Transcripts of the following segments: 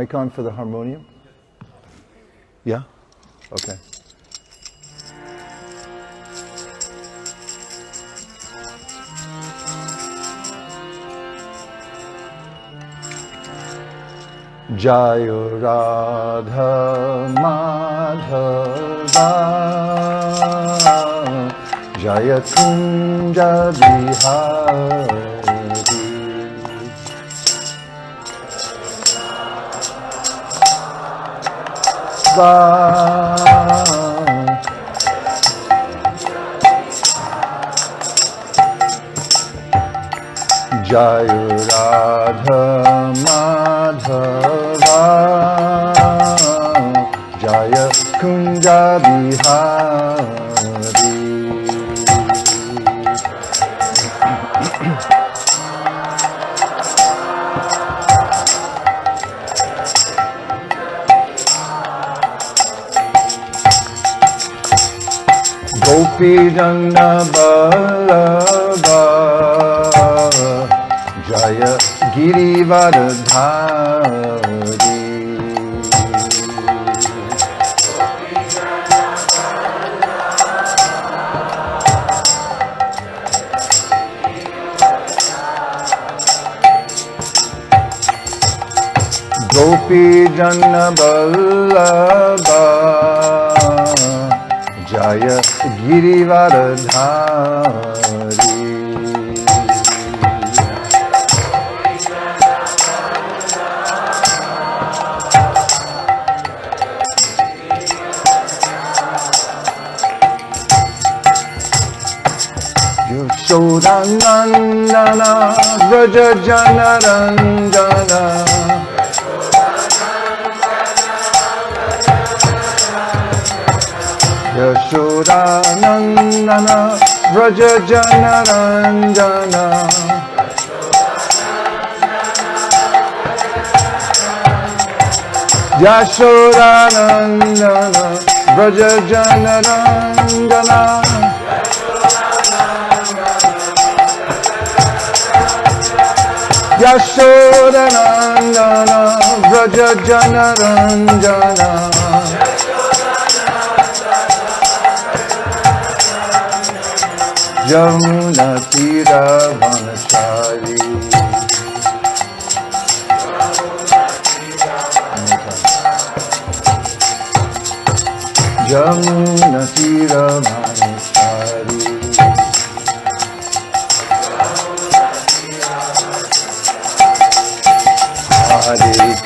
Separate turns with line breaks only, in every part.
mic on for the harmonium? Yeah? Okay. Jayo Radha Madhava Jaya Kunja Bihari Jayo Radha Madhava Jaya Kunja Bihari Gopi Jana Ballabha Jaya Girivardhari Gopi Jana Ballabha Jaya Girivardhari Yashodanandana Vraja Janaranjana Yashodanandana Vraja Janaranjana Yashodanandana Vraja Janaranjana Yashodanandana Vraja Janaranjana Jamuna Tira Vanachari Jamuna Tira Vanachari Hare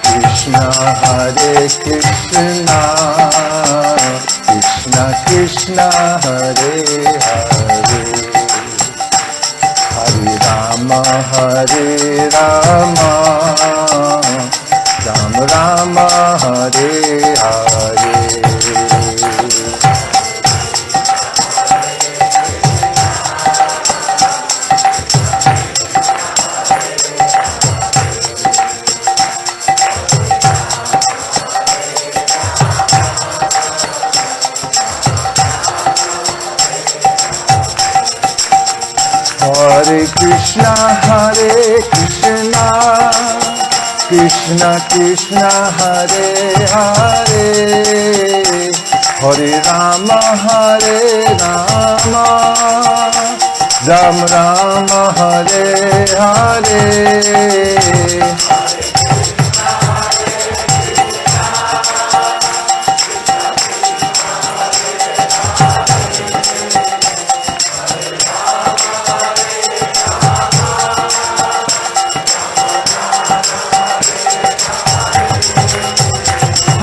Krishna Krishna Krishna Hare Hare Hare Rama Rama Rama Hare Hare Hare Krishna Krishna Krishna Hare Hare Hare Rama Rama Rama Hare Hare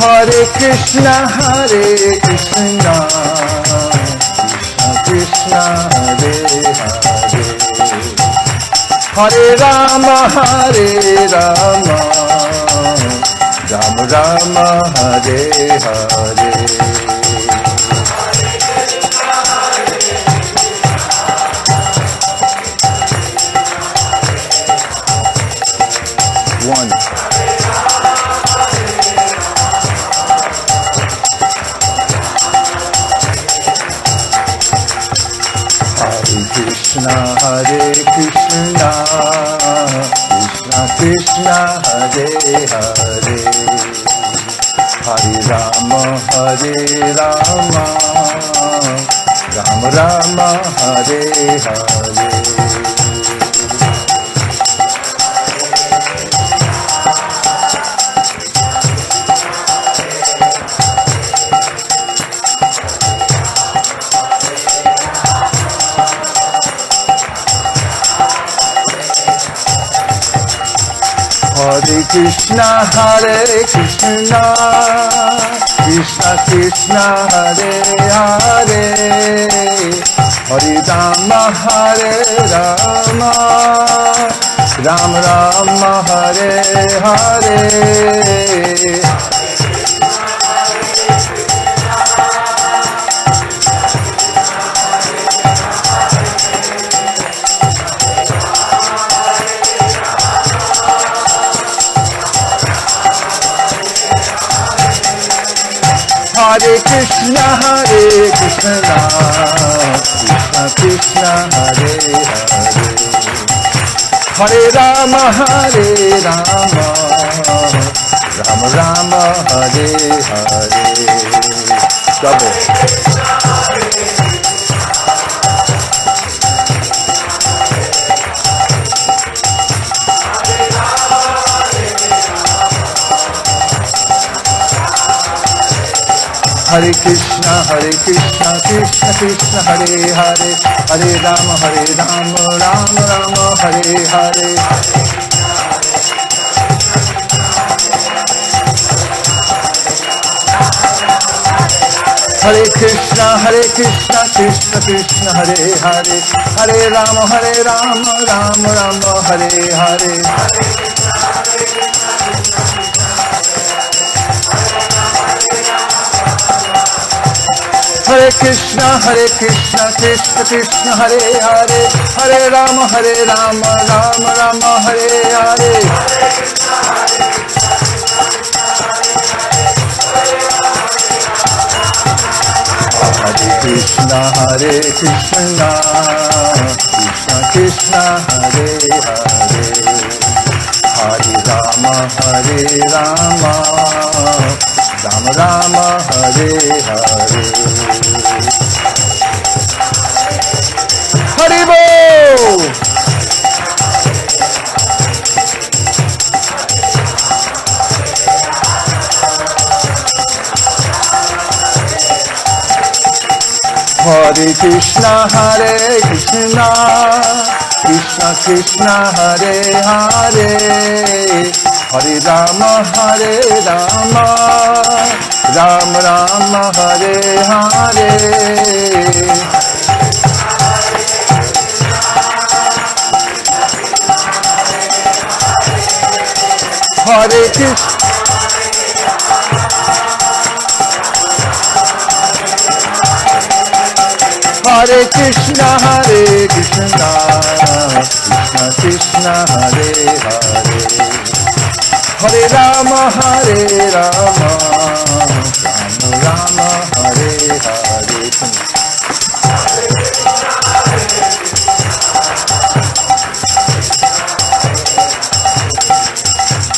Hare Krishna Krishna Krishna Hare Hare Hare Rama Rama Rama Hare Hare One. Krishna Krishna Krishna Hare Hare Hare Rama Hare Rama Rama Rama Hare Hare Hare Krishna Krishna Krishna Hare Hare Hare Rama Rama Rama Hare Hare Hare Krishna Krishna Krishna Hare Hare Hare Rama Rama Rama Hare Hare Double. Hare Krishna Krishna Krishna Hare Hare Hare Rama Rama Rama Hare Hare Hare Krishna Krishna Krishna Hare Hare Hare Rama Rama Rama Hare Hare Hare Krishna Krishna Krishna Hare Hare Hare Rama Rama Rama Hare Hare Hare Krishna Krishna Krishna Hare Hare Hare Rama Rama Rama Hare Hare Haribo! Hare Krishna Krishna Krishna Hare Hare Hare Rama Rama Rama Hare Hare Hare Krishna Hare Krishna Krishna Krishna Hare Hare Hare Rama Rama Rama Hare Hare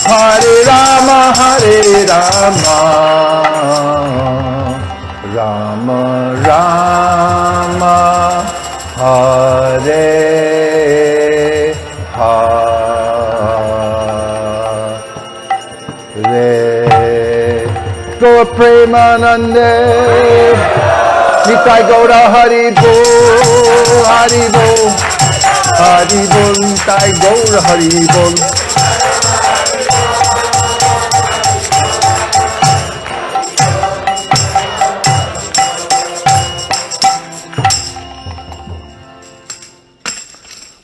Hare Rama Rama Rama Hare Hare Gaura Premanande Nitai Gaura Hari Bol Hari Bol Hari Bol Nitai Gaura Hari Bol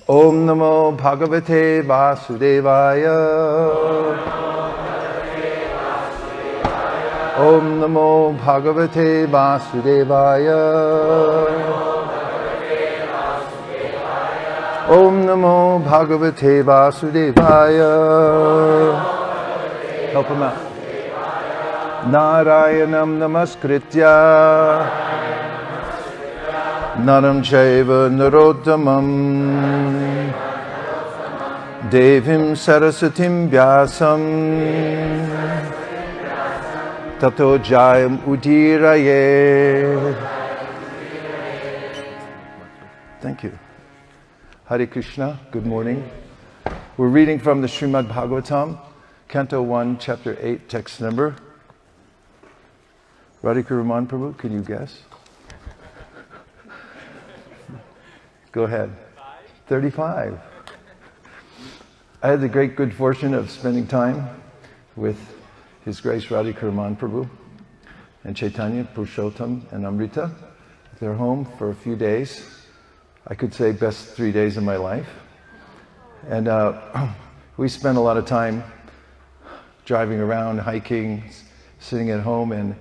Om Namo Bhagavate Vasudevaya Om Namo Bhagavate Vasudevaya Om Namo Bhagavate Vasudevaya Help him out. Narayanam Namaskritya Naram Chaiva Narottamam Devim Sarasatim Vyasam Tato Jayam Udiraye. Thank you. Hare Krishna, good morning. We're reading from the Srimad Bhagavatam, Canto 1, Chapter 8, text number. Radhika Raman Prabhu, can you guess? Go ahead. 35. I had the great good fortune of spending time with His Grace Radhika Raman Prabhu and Chaitanya, Purushottam, and Amrita at their home for a few days. I could say best 3 days of my life. And we spent a lot of time driving around, hiking, sitting at home, and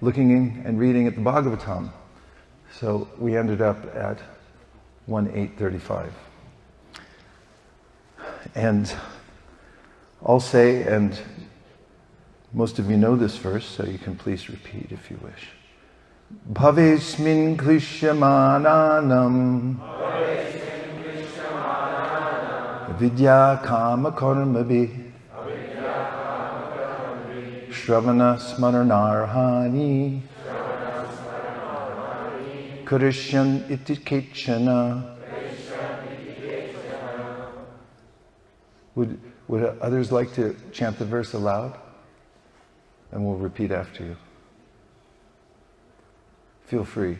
looking and reading at the Bhagavatam. So we ended up at 1:8:35. And I'll say, and most of you know this verse, so you can please repeat if you wish. Bhavesmin klishyamananam vidya kama karmabhi shravana smaranarhani karishyan iti kechana. Would others like to chant the verse aloud? And we'll repeat after you. Feel free.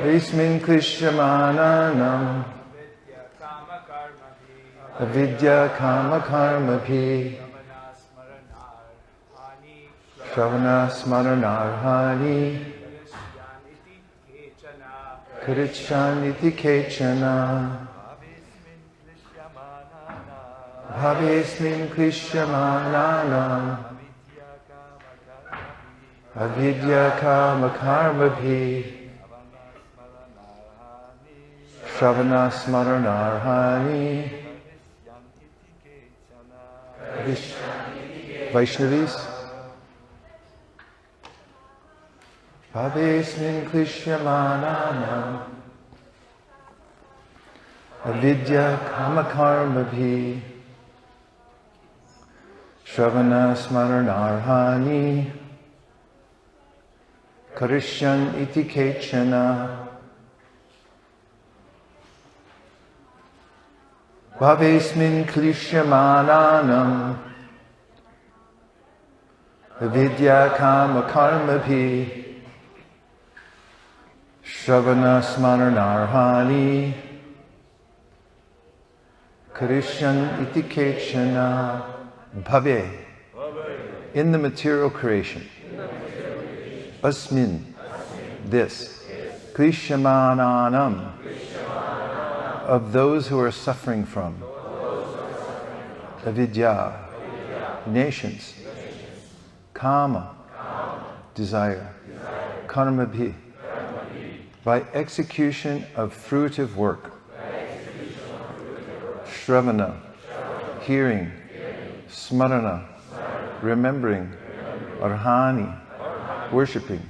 Vaisesika klishyamananam avidya kama karmabhi shravana smaranarhani karichaniti kechana. Bhavesmin klishyamananam avidya kama karmabhi shravana smaranarhani. Vaishnavis. Bhavesmin klishyamananam avidya kama karmabhi shravana smaranarhani karishyan iti kechana. Bhavesmin klishyamananam avidya kama karmabhi shravana smaranarhani karishyan iti kechana. Bhave, in the material creation. Asmin, this. Klishyamananam, of those who are suffering from. Avidya, nations. Kama, desire. Karmabhi, by execution of fruitive work. Shravana, hearing. Smarana, remembering. Arhani, worshipping.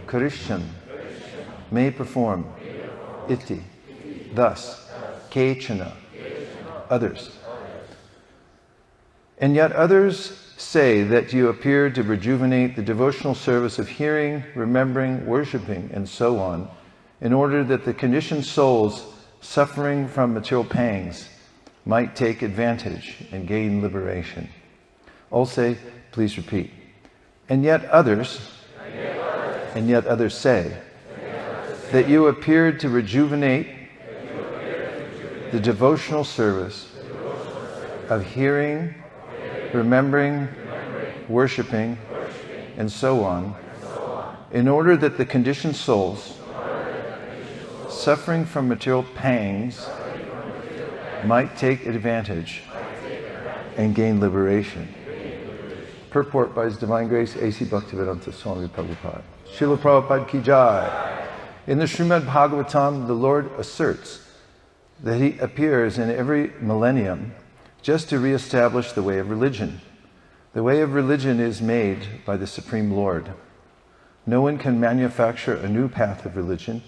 Karishyan, may perform. Iti, thus. Kechana, others. And yet others say that you appear to rejuvenate the devotional service of hearing, remembering, worshipping, and so on, in order that the conditioned souls suffering from material pangs might take advantage and gain liberation. All say, please repeat. And yet others say that you appeared to rejuvenate the devotional service of hearing, remembering, worshipping, and so on, in order that the conditioned souls suffering from material pangs might take advantage and gain liberation. Purport by His Divine Grace A.C. Bhaktivedanta Swami Prabhupada. Srila Prabhupada Ki Jai. In the Srimad Bhagavatam, the Lord asserts that He appears in every millennium just to reestablish the way of religion. The way of religion is made by the Supreme Lord. No one can manufacture a new path of religion,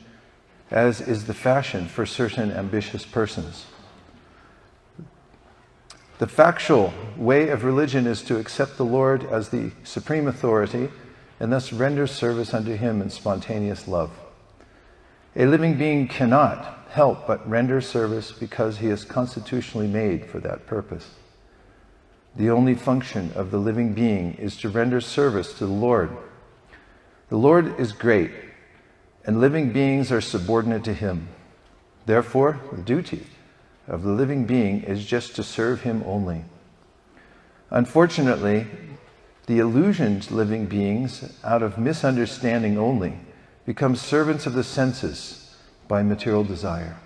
as is the fashion for certain ambitious persons. The factual way of religion is to accept the Lord as the supreme authority and thus render service unto him in spontaneous love. A living being cannot help but render service because he is constitutionally made for that purpose. The only function of the living being is to render service to the Lord. The Lord is great, and living beings are subordinate to him. Therefore, the duty of the living being is just to serve him only. Unfortunately, the illusioned living beings, out of misunderstanding only, become servants of the senses by material desire.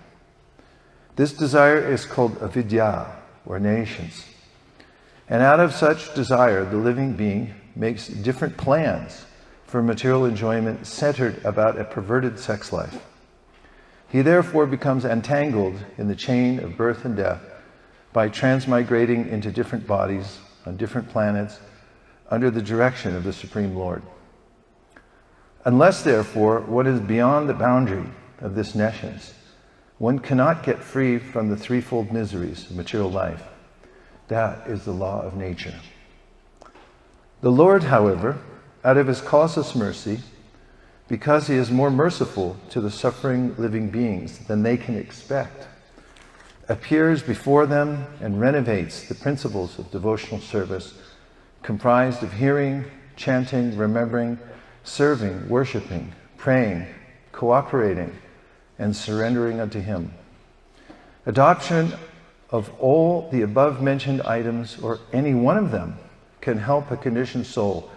This desire is called avidya, or nations. And out of such desire, the living being makes different plans for material enjoyment centered about a perverted sex life. He therefore becomes entangled in the chain of birth and death by transmigrating into different bodies on different planets under the direction of the Supreme Lord. Unless, therefore, one is beyond the boundary of this nescience, one cannot get free from the threefold miseries of material life. That is the law of nature. The Lord, however, out of his causeless mercy, because he is more merciful to the suffering living beings than they can expect, appears before them and renovates the principles of devotional service, comprised of hearing, chanting, remembering, serving, worshiping, praying, cooperating, and surrendering unto him. Adoption of all the above-mentioned items, or any one of them, can help a conditioned soul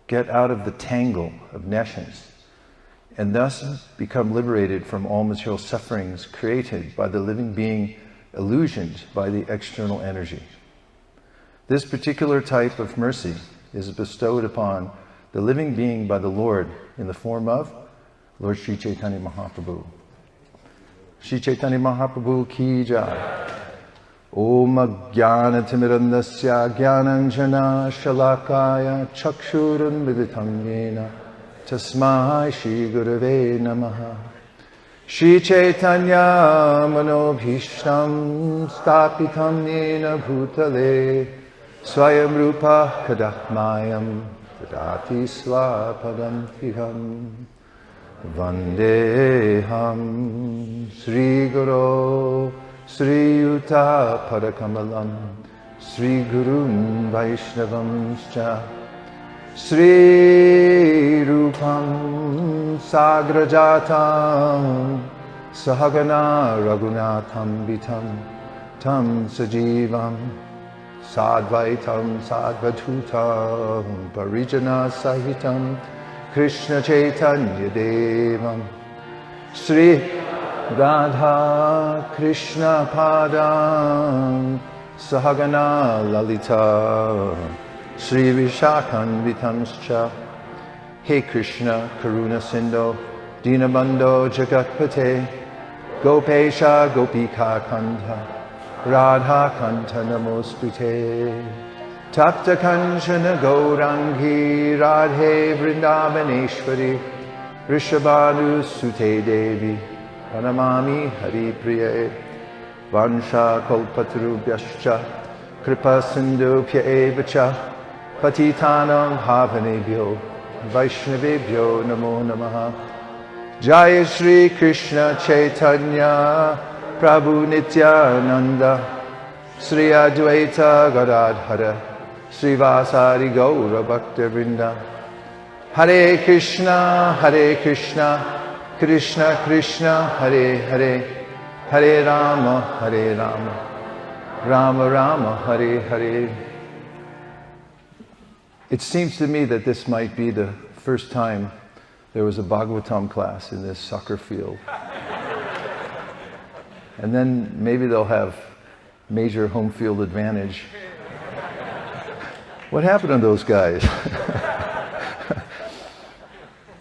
get out of the tangle of nescience and thus become liberated from all material sufferings created by the living being illusioned by the external energy. This particular type of mercy is bestowed upon the living being by the Lord in the form of Lord Sri Chaitanya Mahaprabhu. Sri Chaitanya Mahaprabhu ki jai. Om Jnana Timirandasya Jnananjana Shalakaya Chakshurun Viditam Yena Tasmai Shri Gurave Namaha. Shri Chaitanya Manobhishtam Stapitam Yena Bhutale Swayam Rupa Kadakmayam Tadati Swapadam Tiham Vandeham Sri Guru Sri Yuta Parakamalam Sri Gurun Vaishnavamscha Sri Rupam Sagrajatam Sahagana Raghunatham Vitam Tam Sajivam Sadvaitam Sadvatutam Parijana Sahitam Krishna Chaitanya Devam Sri Radha Krishna Padam Sahagana Lalita Sri Vishakhan Vitanscha. He Krishna Karuna Sindho Dinabandho Jagatpate Gopesha Gopika Kanta Radha Kanta Namostute Tapta Kanchana Gaurangi Radhe Vrindavaneshwari Rishabhanu Sute Devi Pranamami Hari Priye Vansha Kalpatarubhyascha Kripa Sindhupya Evacha Patitanam Bhavanebhyo Vaishnavebhyo Namo Namaha. Jaya Shri Krishna Chaitanya Prabhu Nityananda Sri Advaita Gadadhara Sri Vasari Gaura Bhakta Vrinda. Hare Krishna Krishna Krishna Hare Hare Hare Rama Rama Rama Hare Hare. It seems to me that this might be the first time there was a Bhagavatam class in this soccer field. And then maybe they'll have major home field advantage. What happened to those guys?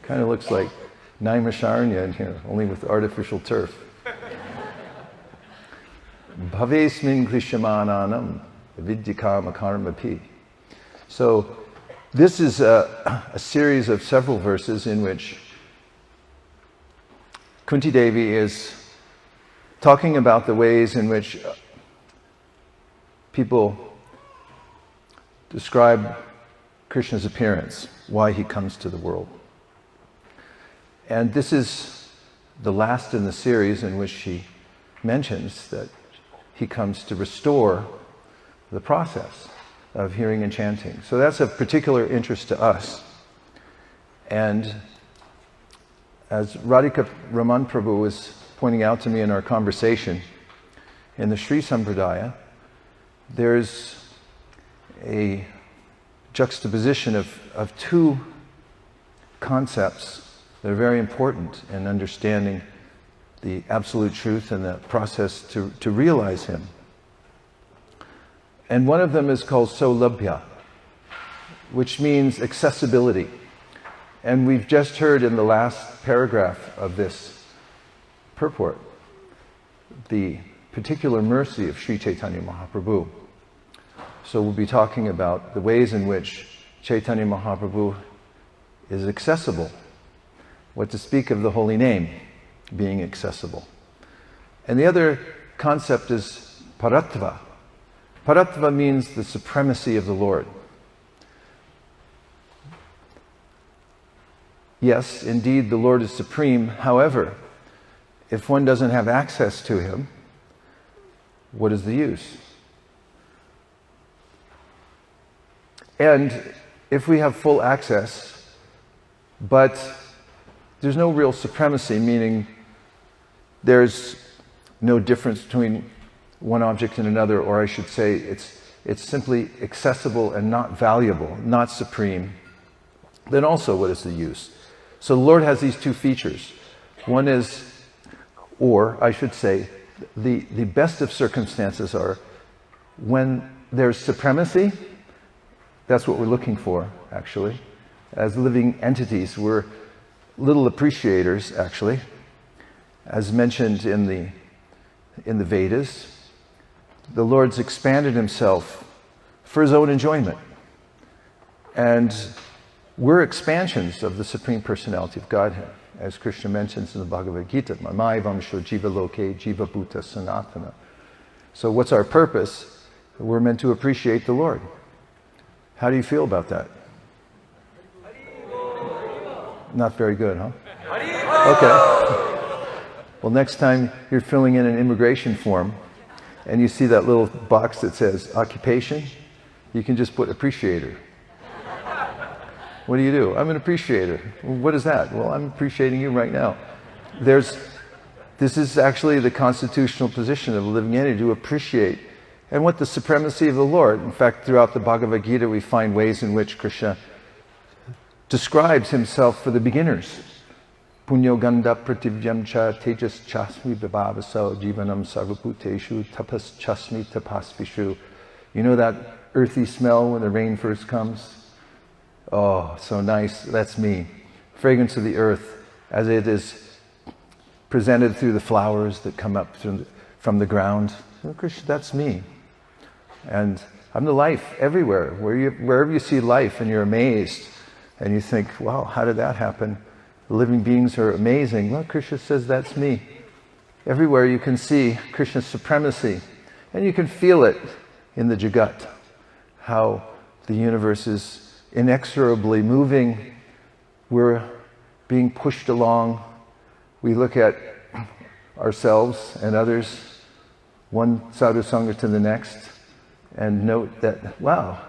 Kind of looks like Naimisharanya in here, only with artificial turf. Bhavesmin Krishamananam Vidyakama Karmapi. So this is a series of several verses in which Kunti Devi is talking about the ways in which people describe Krishna's appearance, why he comes to the world. And this is the last in the series in which she mentions that he comes to restore the process of hearing and chanting. So that's of particular interest to us. And as Radhika Raman Prabhu was pointing out to me in our conversation, in the Sri Sampradaya, there's a juxtaposition of two concepts that are very important in understanding the absolute truth and the process to realize him. And one of them is called Saulabhya, which means accessibility. And we've just heard in the last paragraph of this purport the particular mercy of Sri Chaitanya Mahaprabhu. So we'll be talking about the ways in which Chaitanya Mahaprabhu is accessible. What to speak of the holy name being accessible. And the other concept is Paratva. Paratva means the supremacy of the Lord. Yes, indeed, the Lord is supreme. However, if one doesn't have access to him, what is the use? And if we have full access, but there's no real supremacy, meaning there's no difference between one object and another, or I should say it's simply accessible and not valuable, not supreme, then also what is the use? So the Lord has these two features. One is, or I should say, the best of circumstances are when there's supremacy. That's what we're looking for, actually. As living entities, we're little appreciators, actually. As mentioned in the Vedas, the Lord's expanded himself for his own enjoyment. And we're expansions of the Supreme Personality of Godhead, as Krishna mentions in the Bhagavad Gita, Mamaivam Sho Jiva Loke Jiva Bhuta Sanatana. So what's our purpose? We're meant to appreciate the Lord. How do you feel about that? Not very good, huh? Okay. Well, next time you're filling in an immigration form and you see that little box that says occupation, you can just put appreciator. What do? I'm an appreciator. What is that? Well, I'm appreciating you right now. This is actually the constitutional position of a living entity, to appreciate. And what the supremacy of the Lord. In fact, throughout the Bhagavad Gita, we find ways in which Krishna describes himself for the beginners. Punyo ganda prativyam cha tejas chasmi vibhavaso jivanam sarvabhuteshu tapas chasmi tapasvishu. You know that earthy smell when the rain first comes? Oh, so nice. That's me. Fragrance of the earth as it is presented through the flowers that come up from the ground. Oh, Krishna, that's me. And I'm the life everywhere. Wherever you see life and you're amazed and you think, wow, how did that happen? The living beings are amazing. Well, Krishna says that's me. Everywhere you can see Krishna's supremacy. And you can feel it in the Jagat, how the universe is inexorably moving. We're being pushed along. We look at ourselves and others, one sadhu sangha to the next, and note that, wow,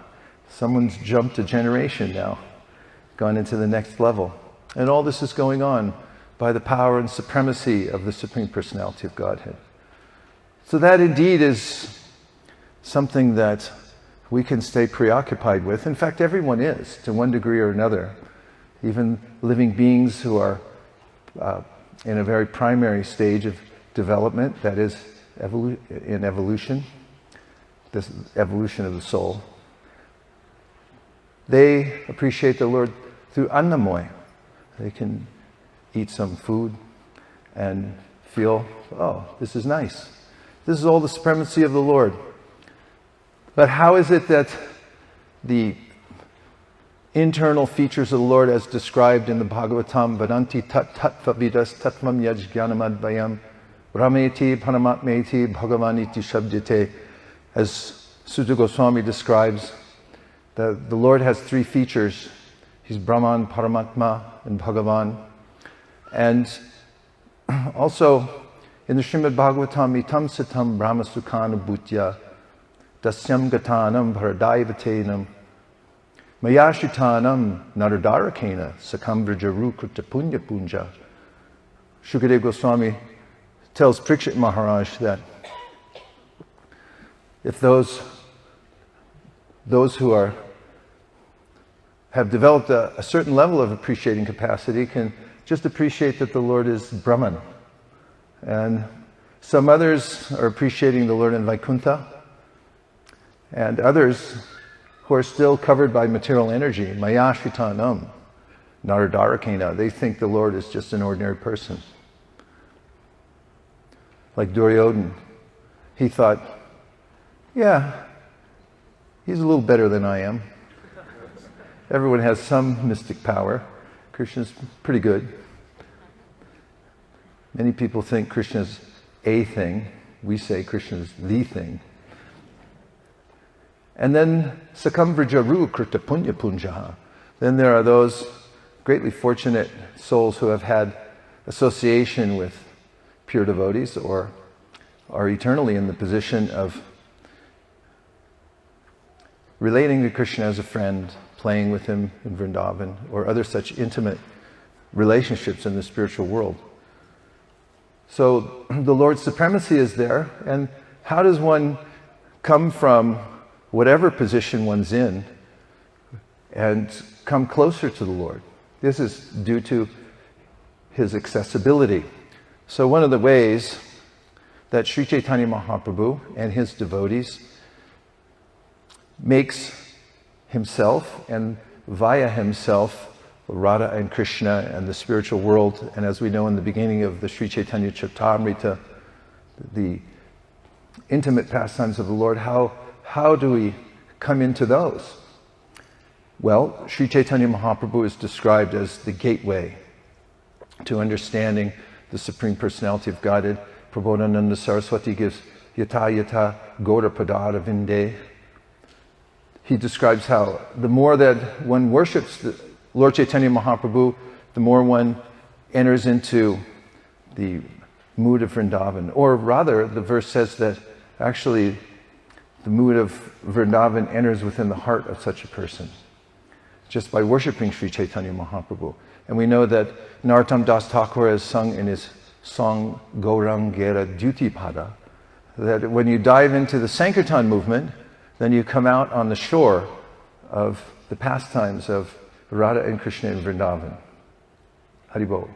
someone's jumped a generation now, gone into the next level. And all this is going on by the power and supremacy of the Supreme Personality of Godhead. So that indeed is something that we can stay preoccupied with. In fact, everyone is, to one degree or another. Even living beings who are in a very primary stage of development, that is, in evolution, this evolution of the soul. They appreciate the Lord through annamoy. They can eat some food and feel, oh, this is nice. This is all the supremacy of the Lord. But how is it that the internal features of the Lord as described in the Bhagavatam, Vadanti tat tattva vidas tattvam yajjanamadvayam Rameti Paramatmeti Bhagavaniti Shabdite. As Sutta Goswami describes, the Lord has three features. He's Brahman, Paramatma, and Bhagavan. And also in the Srimad Bhagavatam, Itam Satam Brahma Sukhana Bhutya Dasyam Gatanam Bharadaivatenam Mayashitanam Naradarakena Sakam Vrajaru Krita Punya Punja. Shukadeva Goswami tells Parikshit Maharaj that if those who have developed a certain level of appreciating capacity can just appreciate that the Lord is Brahman. And some others are appreciating the Lord in Vaikuntha, and others who are still covered by material energy, Mayashritanam, Naradarakena, they think the Lord is just an ordinary person. Like Duryodhana, he thought, yeah, he's a little better than I am. Everyone has some mystic power. Krishna's pretty good. Many people think Krishna's a thing. We say Krishna's the thing. And then Sakamvrjaru Krita Punya Punjaha. Then there are those greatly fortunate souls who have had association with pure devotees or are eternally in the position of relating to Krishna as a friend, playing with him in Vrindavan, or other such intimate relationships in the spiritual world. So the Lord's supremacy is there, and how does one come from whatever position one's in and come closer to the Lord? This is due to his accessibility. So one of the ways that Sri Chaitanya Mahaprabhu and his devotees makes himself and via himself Radha and Krishna and the spiritual world, and as we know in the beginning of the Sri Chaitanya Charitamrita, the intimate pastimes of the Lord, how do we come into those? Well, Sri Chaitanya Mahaprabhu is described as the gateway to understanding the Supreme Personality of Godhead. Prabodhananda Saraswati gives Yata Yata Gaura Padara Vinde. He describes how the more that one worships the Lord Chaitanya Mahaprabhu, the more one enters into the mood of Vrindavan. Or rather, the verse says that actually the mood of Vrindavan enters within the heart of such a person, just by worshipping Sri Chaitanya Mahaprabhu. And we know that Narottam Das Thakur has sung in his song Gaurang Gera Duti Pada, that when you dive into the Sankirtan movement, then you come out on the shore of the pastimes of Radha and Krishna in Vrindavan. Haribol.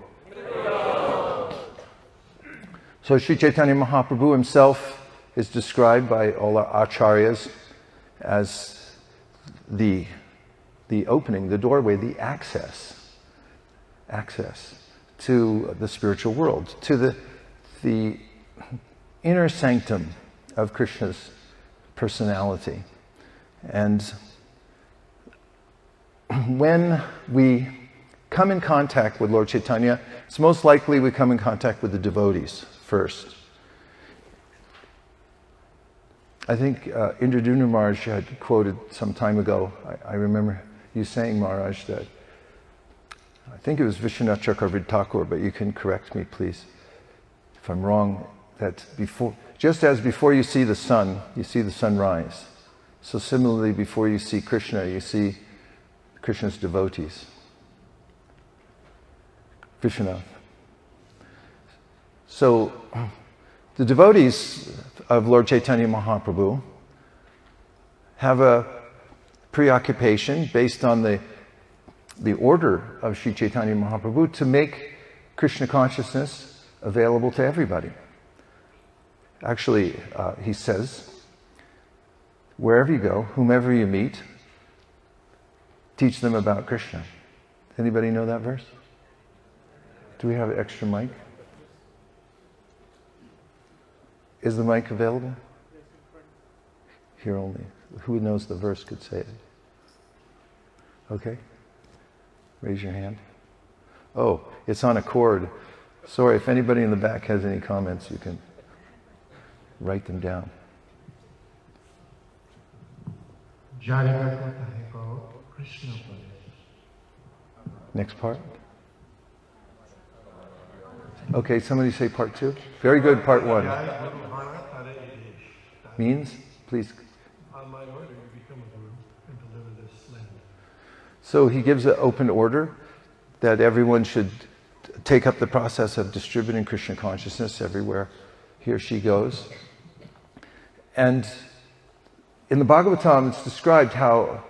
So Sri Chaitanya Mahaprabhu himself is described by all our acharyas as the opening, the doorway, the access to the spiritual world, to the inner sanctum of Krishna's personality. And when we come in contact with Lord Chaitanya, it's most likely we come in contact with the devotees first. I think Indraduna Maharaj had quoted some time ago, I remember you saying, Maharaj, that I think it was Vishwanath Chakravarti Thakur, but you can correct me, please, if I'm wrong, that just as before you see the sun rise. So similarly, before you see Krishna, you see Krishna's devotees. Vishwanath. So the devotees of Lord Chaitanya Mahaprabhu have a preoccupation based on the order of Sri Chaitanya Mahaprabhu to make Krishna consciousness available to everybody. Actually, he says, wherever you go, whomever you meet, teach them about Krishna. Anybody know that verse? Do we have an extra mic? Is the mic available? Here only. Who knows the verse could say it? Okay? Raise your hand. Oh, it's on a cord. Sorry, if anybody in the back has any comments, you can write them down. Next part. Okay, somebody say part 2. Very good, part 1. Means? Please.
On my order, you become a guru and deliver this land.
So he gives an open order that everyone should take up the process of distributing Krishna consciousness everywhere he or she goes. And in the Bhagavatam, it's described how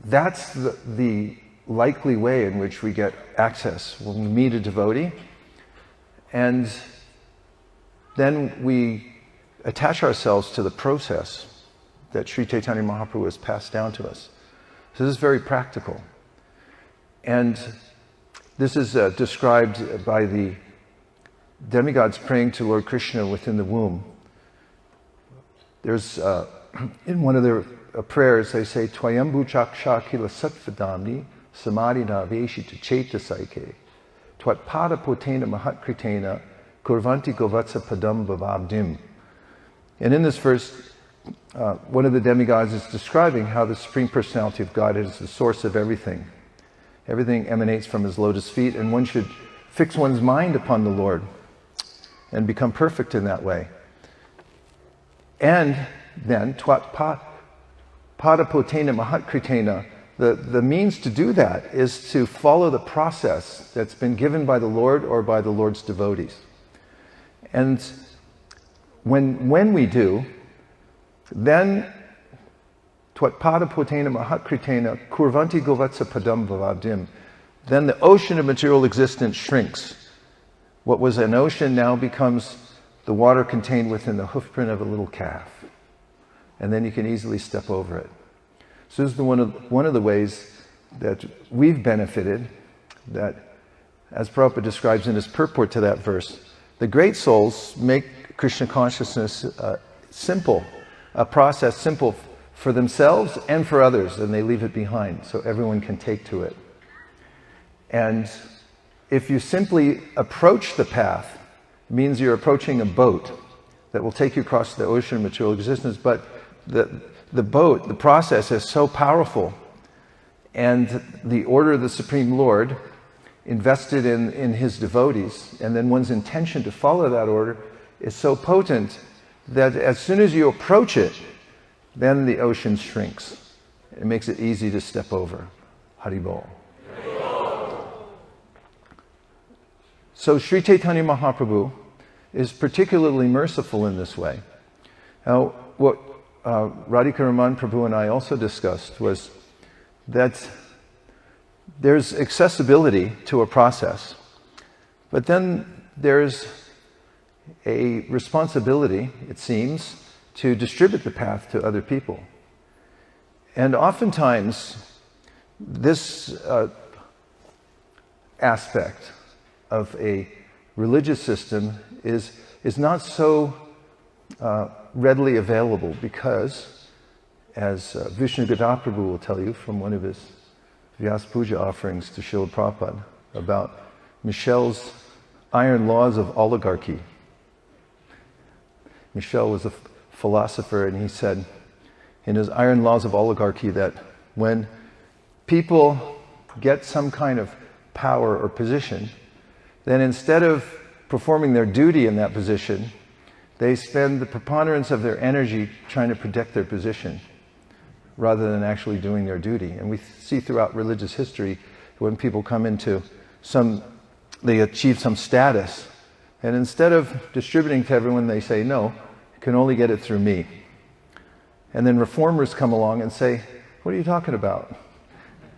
that's the likely way in which we get access. When we meet a devotee, and then we attach ourselves to the process that Sri Chaitanya Mahaprabhu has passed down to us. So this is very practical. And this is described by the demigods praying to Lord Krishna within the womb. There's, in one of their prayers, they say, Twayambu chaksha kila satvadamni samadhina veshita chetasaike twat pada potena mahatkritena kurvanti govatsa padam vavabdim. And in this verse, one of the demigods is describing how the Supreme Personality of God is the source of everything. Everything emanates from his lotus feet, and one should fix one's mind upon the Lord and become perfect in that way. And then, twat pada potena mahatkritena, the means to do that is to follow the process that's been given by the Lord or by the Lord's devotees. And when we do, then twat pada potena mahatkritena kurvanti govatsa padam vavabdim, then the ocean of material existence shrinks. What was an ocean now becomes the water contained within the hoofprint of a little calf. And then you can easily step over it. So this is one of the ways that we've benefited, that, as Prabhupada describes in his purport to that verse, the great souls make Krishna consciousness simple, a process simple for themselves and for others, and they leave it behind so everyone can take to it. And if you simply approach the path, it means you're approaching a boat that will take you across the ocean of material existence, but the boat, the process is so powerful, and the order of the Supreme Lord invested in his devotees, and then one's intention to follow that order is so potent that as soon as you approach it, then the ocean shrinks. It makes it easy to step over. Hari Bol. So Sri Chaitanya Mahaprabhu is particularly merciful in this way. Now, what Radhika Raman Prabhu and I also discussed was that there's accessibility to a process, but then there's a responsibility, it seems, to distribute the path to other people. And oftentimes, this aspect of a religious system is not so readily available because, as Vishnu Gadaprabhu will tell you from one of his Vyas Puja offerings to Srila Prabhupada about Michel's iron laws of oligarchy. Michel was a philosopher, and he said in his iron laws of oligarchy that when people get some kind of power or position, then instead of performing their duty in that position, they spend the preponderance of their energy trying to protect their position rather than actually doing their duty. And we see throughout religious history when people come into they achieve some status, and instead of distributing to everyone, they say, no, you can only get it through me. And then reformers come along and say, what are you talking about?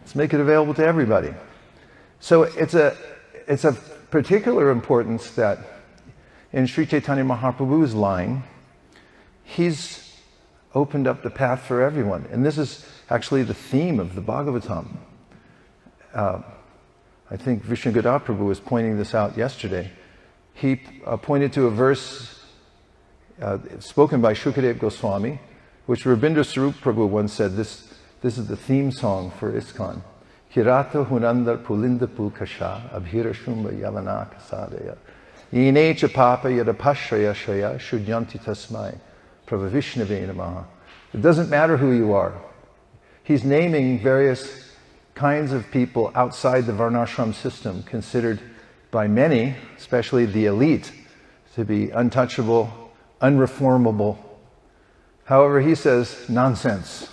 Let's make it available to everybody. So it's a particular importance that in Sri Chaitanya Mahaprabhu's line, he's opened up the path for everyone. And this is actually the theme of the Bhagavatam. I think Vishnu Gadaprabhu was pointing this out yesterday. He pointed to a verse spoken by Shukadev Goswami, which Rabindra Sarup Prabhu once said, this This is the theme song for ISKCON. Kirata hunandar pulinda pulkasha abhira shumba yavana kasadaya. Yinecha papa yadapashraya shaya shudyanti tasmai prabhavishnave namaha. It doesn't matter who you are. He's naming various kinds of people outside the varnashram system, considered by many, especially the elite, to be untouchable, unreformable. However, he says, nonsense.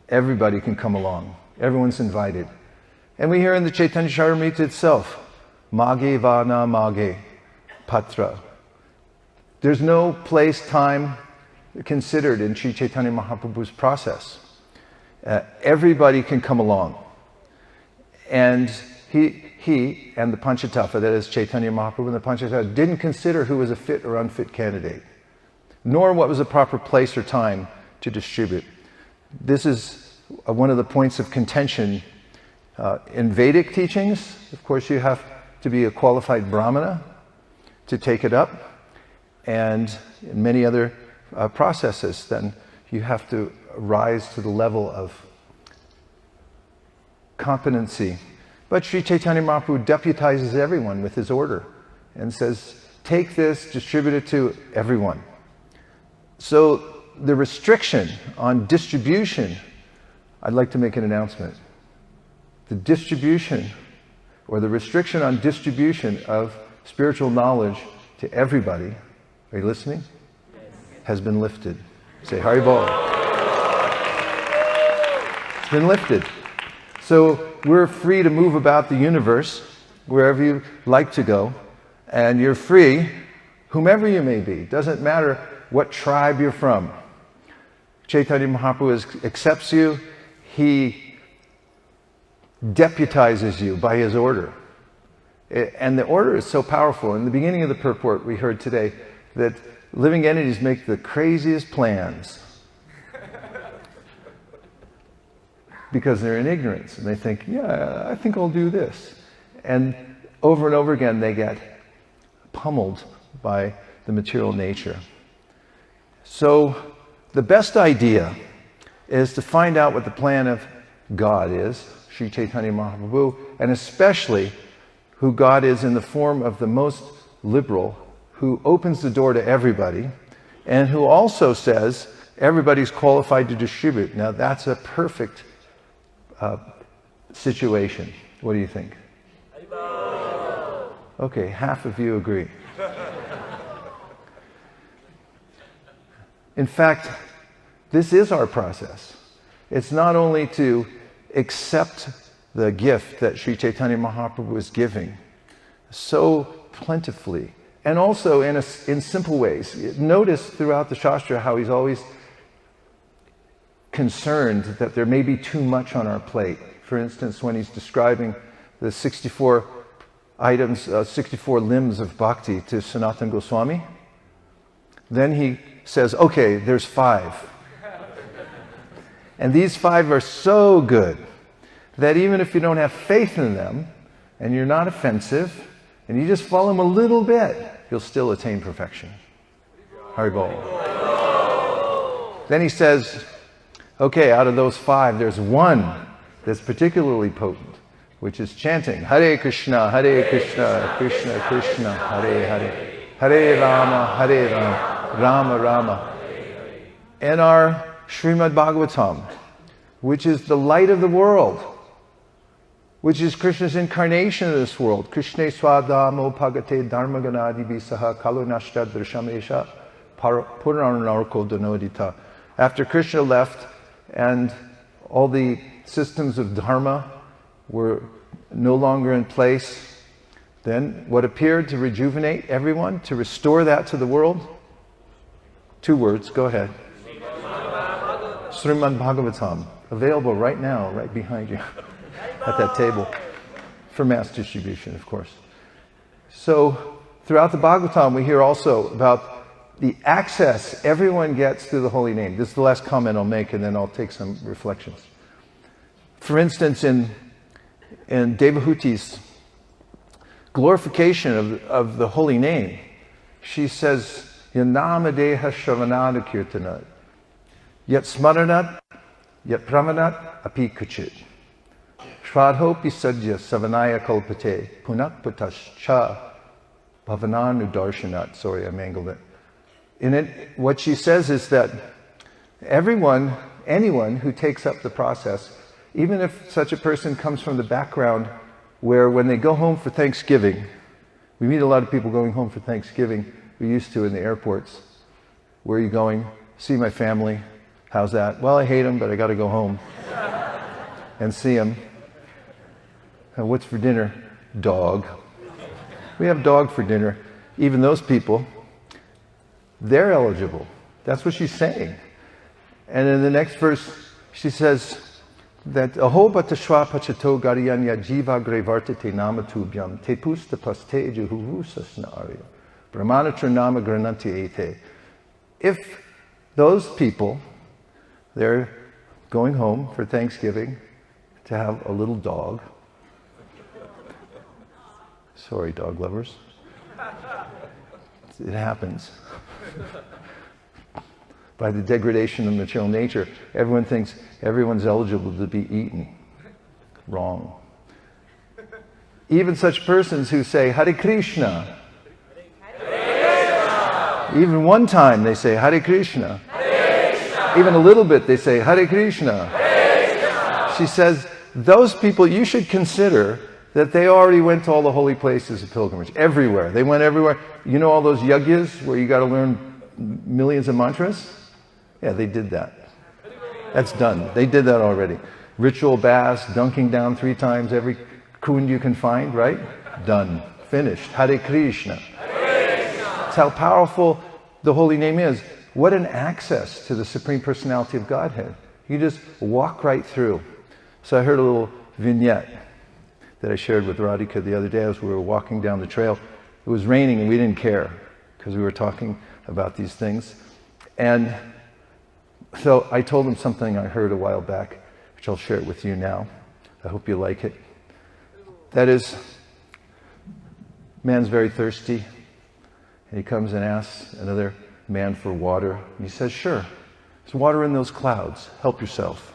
Everybody can come along. Everyone's invited. And we hear in the Chaitanya Charitamrita itself, Mage Vana Mage Patra. There's no place, time considered in Sri Chaitanya Mahaprabhu's process. Everybody can come along. And he and the Panchatattva, that is Chaitanya Mahaprabhu and the Panchatattva, didn't consider who was a fit or unfit candidate, nor what was a proper place or time to distribute. This is one of the points of contention in Vedic teachings. Of course, you have to be a qualified Brahmana to take it up, and in many other processes, then you have to rise to the level of competency. But Sri Chaitanya Mahaprabhu deputizes everyone with his order and says, take this, distribute it to everyone. So the restriction on distribution, I'd like to make an announcement. The distribution, or the restriction on distribution of spiritual knowledge to everybody, are you listening? Has been lifted. Say Haribol. It's been lifted. So we're free to move about the universe wherever you like to go, and you're free, whomever you may be. Doesn't matter what tribe you're from. Chaitanya Mahaprabhu accepts you. He deputizes you by his order. And the order is so powerful. In the beginning of the purport, we heard today that living entities make the craziest plans because they're in ignorance. And they think, yeah, I think I'll do this. And over again, they get pummeled by the material nature. So the best idea is to find out what the plan of God is, Sri Chaitanya Mahaprabhu, and especially who God is in the form of the most liberal, who opens the door to everybody, and who also says everybody's qualified to distribute. Now that's a perfect situation. What do you think? Okay, half of you agree. In fact, this is our process. It's not only to accept the gift that Sri Chaitanya Mahaprabhu is giving so plentifully, and also in simple ways. Notice throughout the Shastra how he's always concerned that there may be too much on our plate. For instance, when he's describing the 64 items, 64 limbs of bhakti to Sanatana Goswami, then he says, okay, there's 5. And these 5 are so good that even if you don't have faith in them, and you're not offensive, and you just follow them a little bit, you'll still attain perfection. Haribol. Then he says, okay, out of those 5, there's one that's particularly potent, which is chanting Hare Krishna, Krishna Krishna, Hare Hare, Hare Rama, Rama Rama. And our Srimad Bhagavatam, which is the light of the world, which is Krishna's incarnation in this world. Krishne swadamo pagate dharmaganadi visaha kalunashta drishamesha puranarko danodita. After Krishna left and all the systems of dharma were no longer in place, then what appeared to rejuvenate everyone, to restore that to the world? 2 words, go ahead. Srimad Bhagavatam, available right now, right behind you at that table, for mass distribution, of course. So throughout the Bhagavatam, we hear also about the access everyone gets through the holy name. This is the last comment I'll make, and then I'll take some reflections. For instance, in Devahuti's glorification of the holy name, she says, Yanama deha shravanada kirtana, yet smaranat Yat pramanat api kuchit. Shradhopi sadhya savanaya kalpate punak putascha bhavananu darshanat. Sorry, I mangled it. In it, what she says is that anyone who takes up the process, even if such a person comes from the background where when they go home for Thanksgiving, we meet a lot of people going home for Thanksgiving, we used to in the airports. Where are you going? See my family. How's that? Well, I hate them, but I got to go home and see them. And what's for dinner? Dog. We have dog for dinner. Even those people, they're eligible. That's what she's saying. And in the next verse, she says that aho batashwa pachato gariyanya jiva grevartate namatubhyam te pusta paste juhuvusasna arya brahmanatra nama grananti ete. If those people, they're going home for Thanksgiving to have a little dog. Sorry, dog lovers. It happens. By the degradation of material nature, everyone thinks everyone's eligible to be eaten. Wrong. Even such persons who say Hare Krishna, even one time they say Hare Krishna. Hare Krishna. Even a little bit they say Hare Krishna. Hare Krishna. She says, those people, you should consider that they already went to all the holy places of pilgrimage, everywhere. They went everywhere. You know all those yagyas where you got to learn millions of mantras? Yeah, they did that. That's done. They did that already. Ritual baths, dunking down 3 times every kund you can find, right? Done. Finished. Hare Krishna. That's how powerful the holy name is. What an access to the Supreme Personality of Godhead. You just walk right through. So I heard a little vignette that I shared with Radhika the other day as we were walking down the trail. It was raining and we didn't care because we were talking about these things. And so I told him something I heard a while back, which I'll share it with you now. I hope you like it. That is, man's very thirsty. And he comes and asks another man for water. And he says, sure, there's water in those clouds. Help yourself.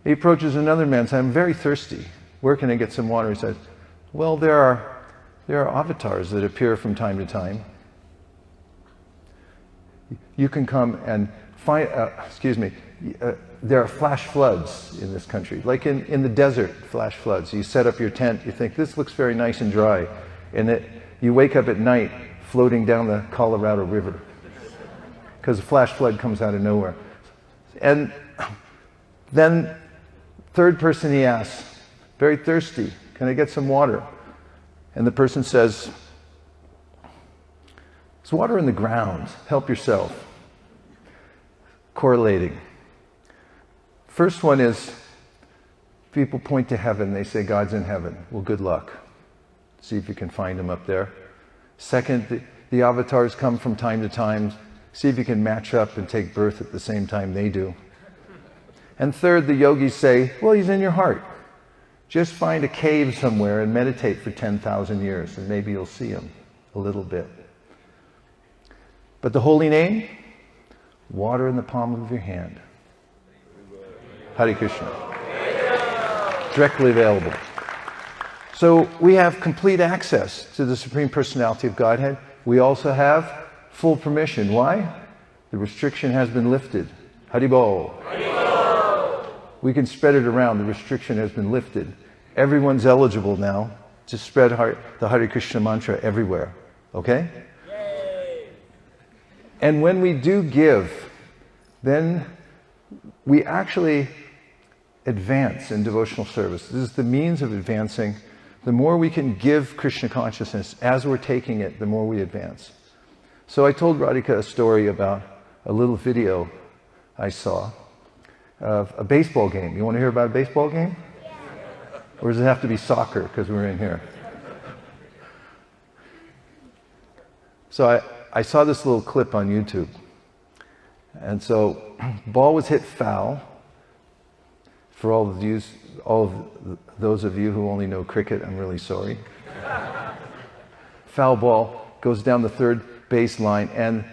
He approaches another man and says, I'm very thirsty. Where can I get some water? He says, well, there are avatars that appear from time to time. You can come and find, there are flash floods in this country. Like in the desert, flash floods. You set up your tent, you think, this looks very nice and dry. And you wake up at night floating down the Colorado River. Because a flash flood comes out of nowhere. And then, third person he asks, very thirsty, can I get some water? And the person says, there's water in the ground, help yourself. Correlating. First one is, people point to heaven, they say God's in heaven. Well, good luck. See if you can find him up there. Second, the avatars come from time to time. See if you can match up and take birth at the same time they do. And third, the yogis say, well, he's in your heart. Just find a cave somewhere and meditate for 10,000 years and maybe you'll see him a little bit. But the holy name, water in the palm of your hand. Hare Krishna. Directly available. So we have complete access to the Supreme Personality of Godhead. We also have full permission. Why? The restriction has been lifted. Haribol. We can spread it around. The restriction has been lifted. Everyone's eligible now to spread the Hare Krishna mantra everywhere. Okay? Yay. And when we do give, then we actually advance in devotional service. This is the means of advancing. The more we can give Krishna consciousness as we're taking it, the more we advance. So I told Radhika a story about a little video I saw of a baseball game. You want to hear about a baseball game? Yeah. Or does it have to be soccer because we're in here? So I saw this little clip on YouTube. And so ball was hit foul. For all of those of you who only know cricket, I'm really sorry. Foul ball goes down the third baseline, and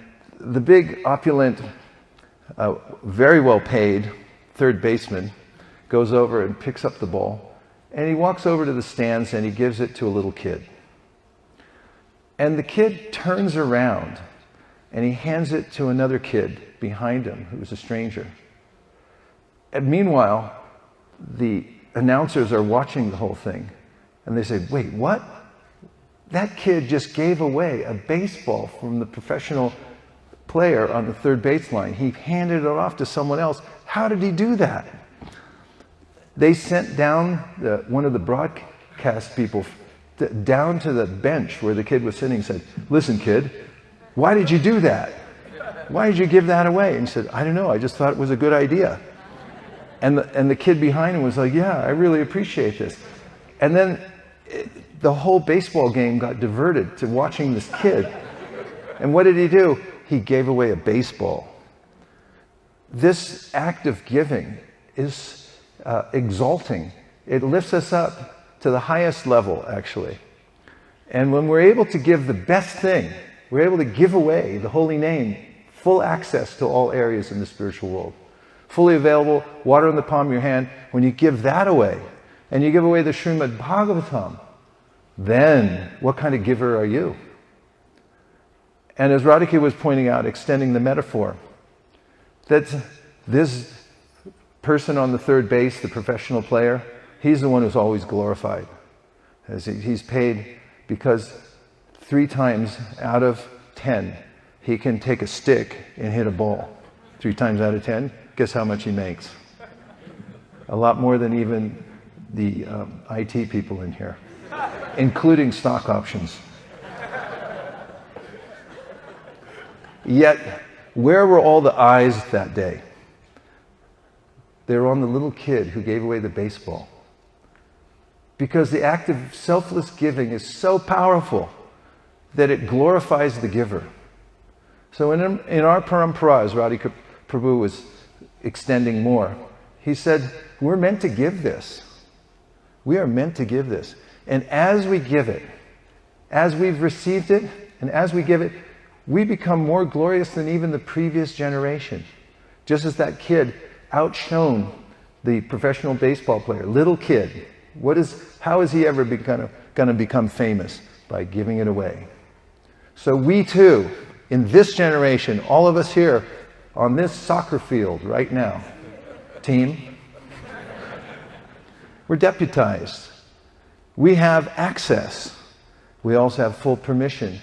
the big, opulent, very well paid third baseman goes over and picks up the ball, and he walks over to the stands and he gives it to a little kid. And the kid turns around and he hands it to another kid behind him who was a stranger. And meanwhile, the announcers are watching the whole thing, and they say, wait, what? That kid just gave away a baseball from the professional player on the third baseline. He handed it off to someone else. How did he do that? They sent down one of the broadcast people down to the bench where the kid was sitting and said, listen, kid, why did you do that? Why did you give that away? And he said, I don't know, I just thought it was a good idea. And the kid behind him was like, yeah, I really appreciate this. And then the whole baseball game got diverted to watching this kid. And what did he do? He gave away a baseball. This act of giving is exalting. It lifts us up to the highest level, actually. And when we're able to give the best thing, we're able to give away the holy name, full access to all areas in the spiritual world. Fully available, water in the palm of your hand. When you give that away, and you give away the Srimad Bhagavatam, then what kind of giver are you? And as Radhika was pointing out, extending the metaphor, that this person on the third base, the professional player, he's the one who's always glorified. As he's paid because 3 times out of 10, he can take a stick and hit a ball. 3 times out of 10, guess how much he makes? A lot more than even the IT people in here, including stock options. Yet, where were all the eyes that day? They were on the little kid who gave away the baseball. Because the act of selfless giving is so powerful that it glorifies the giver. So in our parampara, as Radhika Prabhu was extending more, he said, we're meant to give this. We are meant to give this. And as we give it, as we've received it, and as we give it, we become more glorious than even the previous generation. Just as that kid outshone the professional baseball player, little kid. How is he ever going to become famous? By giving it away. So we too, in this generation, all of us here on this soccer field right now, team, we're deputized. We have access. We also have full permission.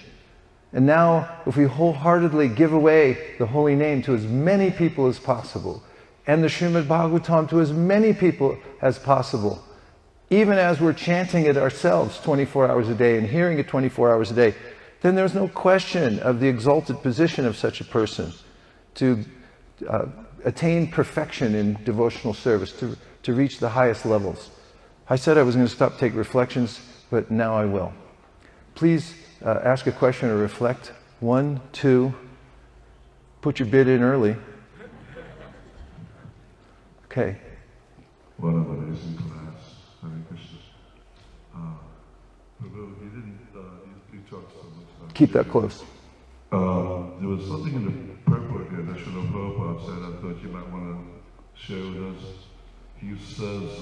And now, if we wholeheartedly give away the holy name to as many people as possible, and the Srimad Bhagavatam to as many people as possible, even as we're chanting it ourselves 24 hours a day and hearing it 24 hours a day, then there's no question of the exalted position of such a person to attain perfection in devotional service, to reach the highest levels. I said I was going to stop, take reflections, but now I will. Please ask a question or reflect. 1, 2, put your bid in early. Okay.
One of the days in class, Hare Krishna. Prabhu, he didn't, he talked so much.
Keep that close.
There was something in the purport here that Srila Prabhupada said I thought you might want to share with us. He says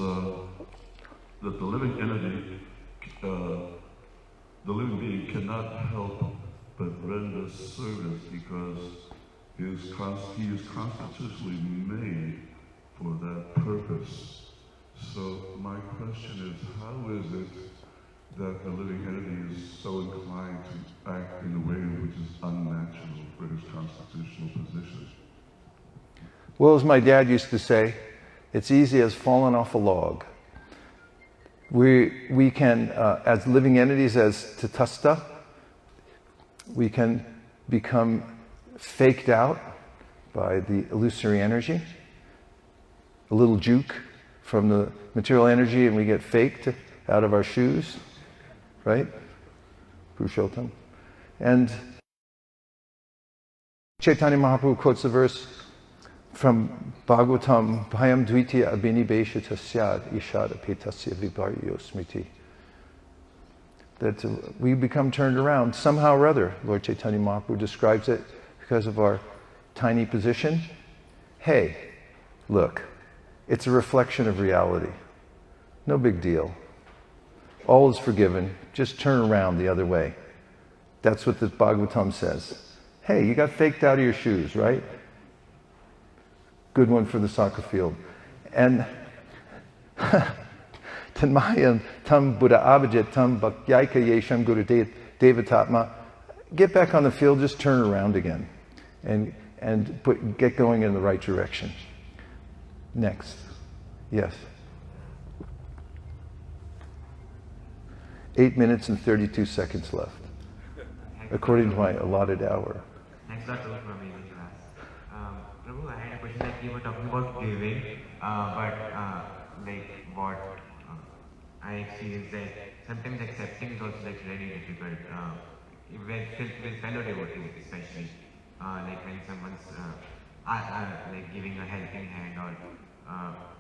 that the living entity, the living being cannot help but render service because he is constitutionally made for that purpose. So my question is, how is it that the living entity is so inclined to act in a way which is unnatural for his constitutional position?
Well, as my dad used to say, it's easy as falling off a log. We can, as living entities, as tatastha, we can become faked out by the illusory energy. A little juke from the material energy, and we get faked out of our shoes, right? Purushottam. And Chaitanya Mahaprabhu quotes a verse from Bhagavatam, Bhayam Dvitiya Abhinibesha Tasyad Ishada Petasya Vibharyo Smriti. That we become turned around somehow or other. Lord Chaitanya Mahaprabhu describes it because of our tiny position. Hey, look, it's a reflection of reality. No big deal. All is forgiven. Just turn around the other way. That's what the Bhagavatam says. Hey, you got faked out of your shoes, right? Good one for the soccer field. And Tanmayam tam Buddha abhijit tam bhakyaika yesham guru devatatma. Get back on the field, just turn around again. And get going in the right direction. Next. Yes. 8 minutes and 32 seconds left, according to my allotted hour.
Thanks a lot for me in class. Prabhu, I had a question like you were talking about giving, but like what I experienced that sometimes accepting is also like really difficult. With fellow devotees especially, like when someone's like giving a helping hand or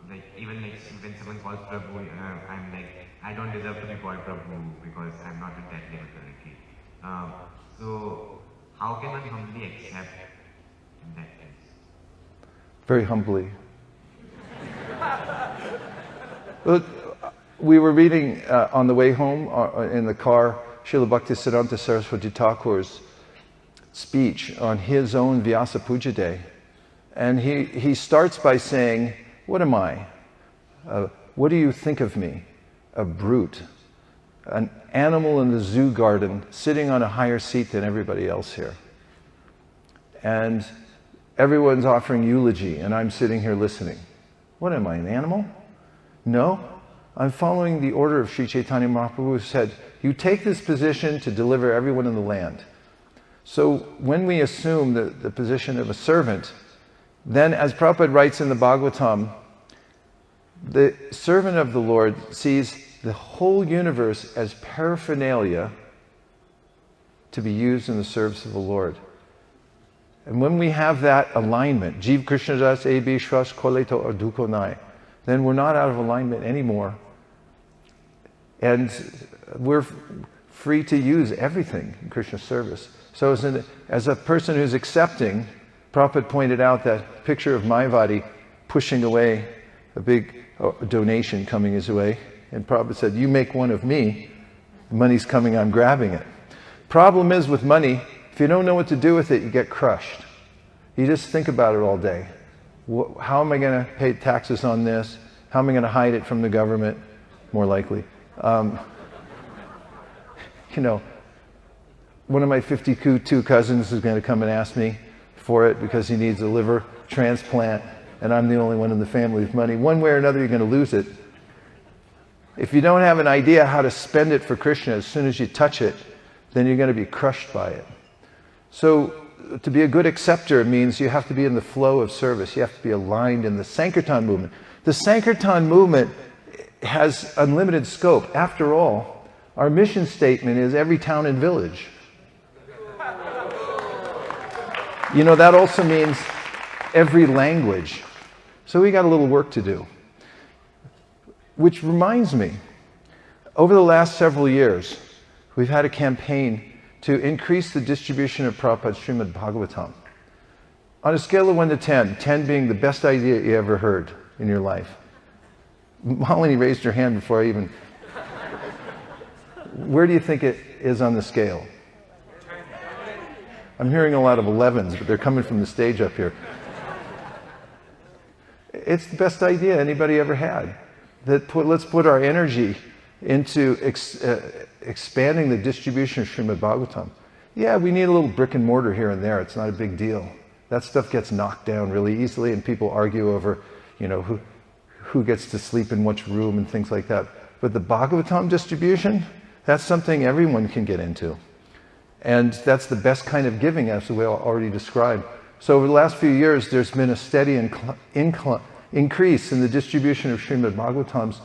like even like when someone calls Prabhu, I'm like, I don't deserve to be called Prabhu because I'm not at that level currently. So how can one humbly accept in that case?
Very humbly. Well, we were reading on the way home in the car Srila Bhaktisiddhanta Saraswati Thakur's speech on his own Vyasa Puja Day. And he starts by saying, what am I? What do you think of me? A brute. An animal in the zoo garden sitting on a higher seat than everybody else here. And everyone's offering eulogy and I'm sitting here listening. What am I, an animal? No. I'm following the order of Sri Chaitanya Mahaprabhu, who said, you take this position to deliver everyone in the land. So when we assume the position of a servant, then as Prabhupada writes in the Bhagavatam, the servant of the Lord sees the whole universe as paraphernalia to be used in the service of the Lord. And when we have that alignment, Jeev Krishna Das A B Shwas Koleto or Duko Nai, then we're not out of alignment anymore. And we're free to use everything in Krishna's service. So as a person who's accepting, Prabhupada pointed out that picture of Mayavadi pushing away a big donation coming his way. And Prabhupada said, you make one of me, the money's coming, I'm grabbing it. Problem is with money, if you don't know what to do with it, you get crushed. You just think about it all day. How am I going to pay taxes on this? How am I going to hide it from the government? More likely. One of my 52 cousins is going to come and ask me for it because he needs a liver transplant, and I'm the only one in the family with money. One way or another, you're going to lose it. If you don't have an idea how to spend it for Krishna, as soon as you touch it, then you're going to be crushed by it. So to be a good acceptor means you have to be in the flow of service. You have to be aligned in the Sankirtan movement. The Sankirtan movement has unlimited scope. After all, our mission statement is every town and village. That also means every language. So we got a little work to do. Which reminds me, over the last several years, we've had a campaign to increase the distribution of Prabhupada's Srimad Bhagavatam. On a scale of 1 to 10, 10 being the best idea you ever heard in your life. Malini raised her hand before I even... Where do you think it is on the scale? I'm hearing a lot of 11s, but they're coming from the stage up here. It's the best idea anybody ever had. Let's put our energy into expanding the distribution of Srimad Bhagavatam. Yeah, we need a little brick and mortar here and there. It's not a big deal. That stuff gets knocked down really easily, and people argue over, who gets to sleep in which room and things like that. But the Bhagavatam distribution, that's something everyone can get into. And that's the best kind of giving, as we already described. So over the last few years, there's been a steady increase in the distribution of Srimad Bhagavatams,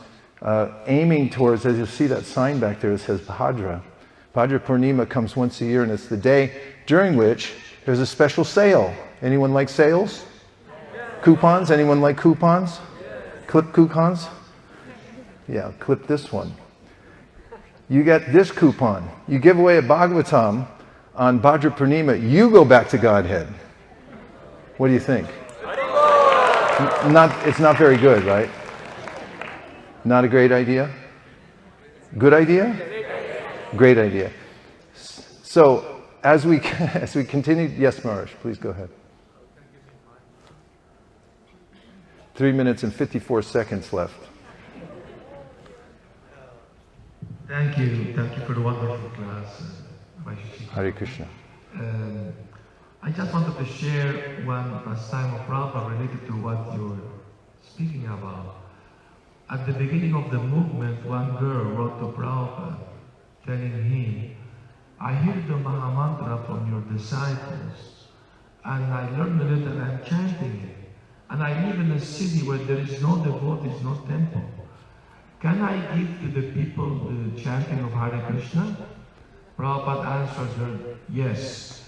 aiming towards, as you'll see that sign back there, it says Bhadra. Bhadra Purnima comes once a year, and it's the day during which there's a special sale. Anyone like sales? Coupons? Anyone like coupons? Clip coupons? Yeah, clip this one. You get this coupon. You give away a Bhagavatam on Bhadra Purnima, you go back to Godhead. What do you think? It's not very good, right? Not a great idea? Good idea? Great idea. So, as we continue, yes, Maharaj, please go ahead. 3 minutes and 54 seconds left.
Thank you for the wonderful class, Vaisesika.
Hare Krishna.
I just wanted to share one pastime of Prabhupada related to what you're speaking about. At the beginning of the movement, one girl wrote to Prabhupada telling him, I hear the Maha Mantra from your disciples, and I learned it and I'm chanting it. And I live in a city where there is no devotees, no temple. Can I give to the people the chanting of Hare Krishna? Prabhupada answers her, yes.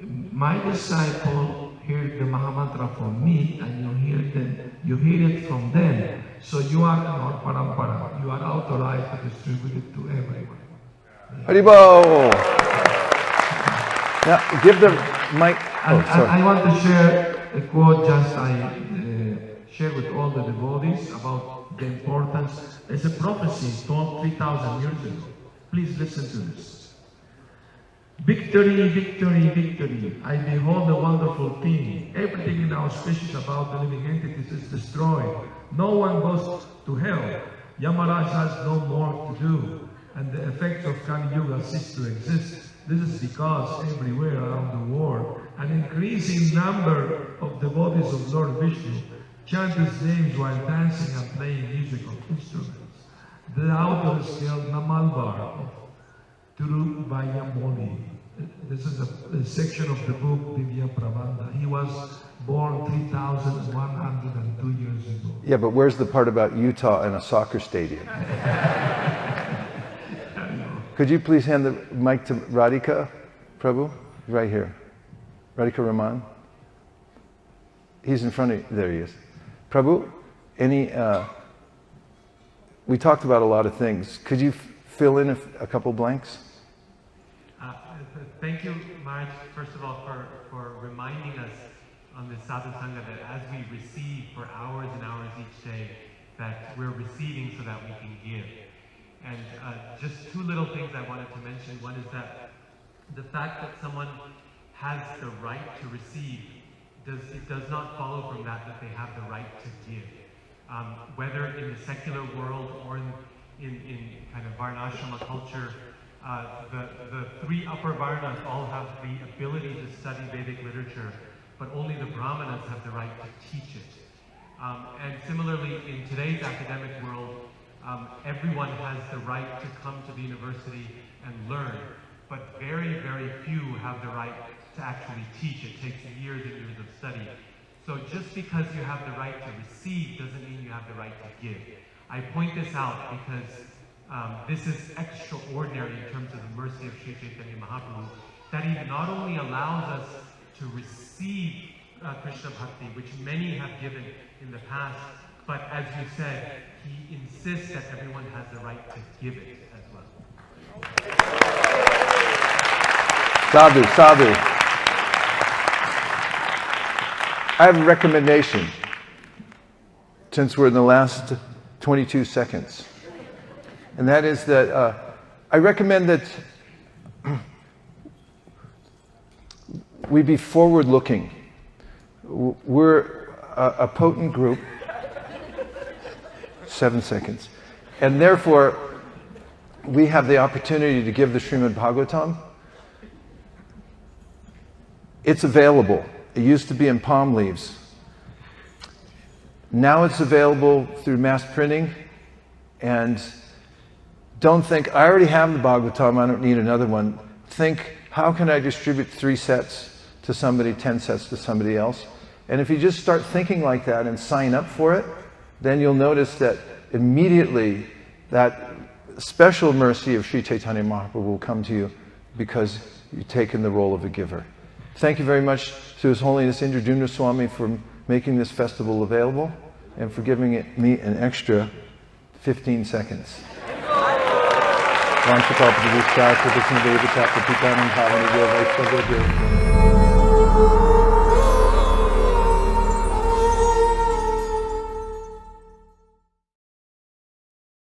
My disciple heard the Maha Mantra from me, and you hear it from them. So you are not parampara. You are authorized to distribute it to everyone.
Haribo! Now, give the mic. Oh, sorry.
I want to share a quote just I shared with all the devotees about the importance. It's a prophecy told 3,000 years ago. Please listen to this. Victory, victory, victory. I behold a wonderful thing. Everything in our species about the living entities is destroyed. No one goes to hell. Yamaraj has no more to do. And the effects of Kali Yuga cease to exist. This is because everywhere around the world, an increasing number of devotees of Lord Vishnu chant his names while dancing and playing musical instruments. The author is called Namalvar of Tiruvayamoli. This is a section of the book Divya Prabandha. He was born 3,102 years ago.
Yeah, but where's the part about Utah and a soccer stadium? Could you please hand the mic to Radhika, Prabhu? Right here. Radhika Raman. He's in front of you. There he is. Prabhu, we talked about a lot of things. Could you fill in a couple blanks?
Thank you, Maharaj, first of all, for reminding us on this Sadhu Sanga that as we receive for hours and hours each day, that we're receiving so that we can give. And just two little things I wanted to mention. One is that the fact that someone has the right to receive, it does not follow from that they have the right to give. Whether in the secular world or in kind of Varnashrama culture, the three upper Varnas all have the ability to study Vedic literature, but only the Brahmanas have the right to teach it. And similarly, in today's academic world, everyone has the right to come to the university and learn, but very, very few have the right to actually teach. It takes years and years of study. So just because you have the right to receive doesn't mean you have the right to give. I point this out because this is extraordinary in terms of the mercy of Sri Chaitanya Mahaprabhu, that he not only allows us to receive Krishna Bhakti, which many have given in the past, but as you said, he insists that everyone has the right to give it as well.
Sadhu, Sadhu. I have a recommendation, since we're in the last 22 seconds. And that is that I recommend that we be forward-looking. We're a potent group. 7 seconds. And therefore, we have the opportunity to give the Srimad Bhagavatam. It's available. It used to be in palm leaves. Now it's available through mass printing. And don't think, I already have the Bhagavatam, I don't need another one. Think, how can I distribute 3 sets to somebody, 10 sets to somebody else? And if you just start thinking like that and sign up for it, then you'll notice that immediately that special mercy of Sri Chaitanya Mahaprabhu will come to you because you've taken the role of a giver. Thank you very much to His Holiness Indradyumna Swami for making this festival available and for giving me an extra 15 seconds. Vanchakalpadavishya Kritishnadeva Chapra Pitanam Bhavani Vaisesika